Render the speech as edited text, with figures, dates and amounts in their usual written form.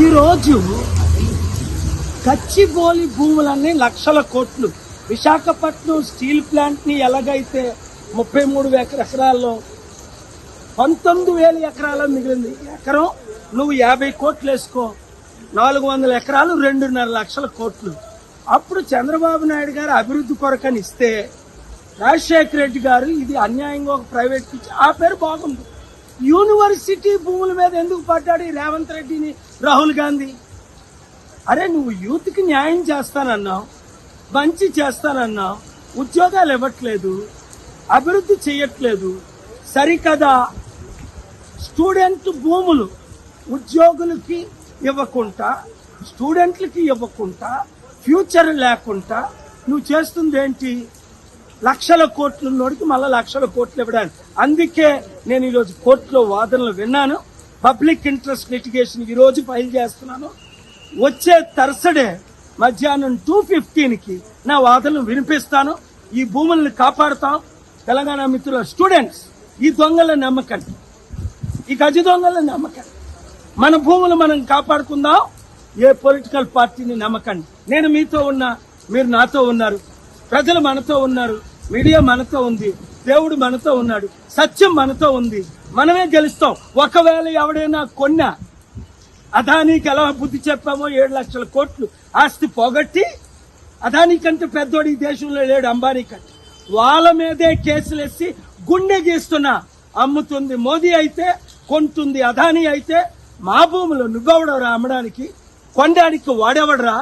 ఈరోజు గచ్చిబౌలి భూములన్నీ లక్షల కోట్లు. విశాఖపట్నం స్టీల్ ప్లాంట్ ని ఎలాగైతే 33 ఎకరాల్లో 19,000 ఎకరాలు మిగిలింది. ఎకరం నువ్వు 50 కోట్లు వేసుకో, 400 ఎకరాలు 2.5 లక్షల కోట్లు. అప్పుడు చంద్రబాబు నాయుడు గారు అభివృద్ధి కొరకని ఇస్తే రాజశేఖర రెడ్డి గారు ఇది అన్యాయంగా ఒక ప్రైవేట్ ఇచ్చి ఆ పేరు బాగుంది. యూనివర్సిటీ భూముల మీద ఎందుకు పడ్డాడు ఈ రేవంత్ రెడ్డిని రాహుల్ గాంధీ? అరే నువ్వు యూత్ కి న్యాయం చేస్తానన్నావు, మంచి చేస్తానన్నావు, ఉద్యోగాలు ఇవ్వట్లేదు, అభివృద్ధి చేయట్లేదు. సరికదా స్టూడెంట్ భూములు ఉద్యోగులకి ఇవ్వకుండా, స్టూడెంట్లకి ఇవ్వకుండా, ఫ్యూచర్ లేకుండా నువ్వు చేస్తుంది ఏంటి? లక్షల కోట్లు ఉన్నోడికి మళ్ళా లక్షల కోట్లు ఇవ్వడానికి. అందుకే నేను ఈరోజు కోర్టులో వాదనలు విన్నాను. పబ్లిక్ ఇంట్రెస్ట్ లిటిగేషన్ ఈ రోజు ఫైల్ చేస్తున్నాను. వచ్చే థర్స్డే మధ్యాహ్నం 2:15కి నా వాదనలు వినిపిస్తాను. ఈ భూములను కాపాడుతాం. తెలంగాణ మిత్రుల స్టూడెంట్స్, ఈ దొంగల నమ్మకండి, ఈ గజ దొంగల నమ్మకండి. మన భూములు మనం కాపాడుకుందాం. ఏ పొలిటికల్ పార్టీని నమ్మకండి. నేను మీతో ఉన్నా, మీరు నాతో ఉన్నారు, ప్రజలు మనతో ఉన్నారు, మీడియా మనతో ఉంది, దేవుడు మనతో ఉన్నాడు, సత్యం మనతో ఉంది. మనమే గెలుస్తాం. ఒకవేళ ఎవడైనా కొన్నా అదానికి ఎలా బుద్ధి చెప్పామో 7 లక్షల కోట్లు ఆస్తి పోగొట్టి, అదాని కంటే పెద్దోడు ఈ దేశంలో లేడు, అంబానీ కంటే, వాళ్ళ మీదే కేసులేసి గుండె గీస్తున్నా. అమ్ముతుంది మోదీ అయితే, కొంటుంది అదాని అయితే, మా భూములు నువ్వెవడరా అమ్మడానికి, కొనడానికి వాడేవడరా?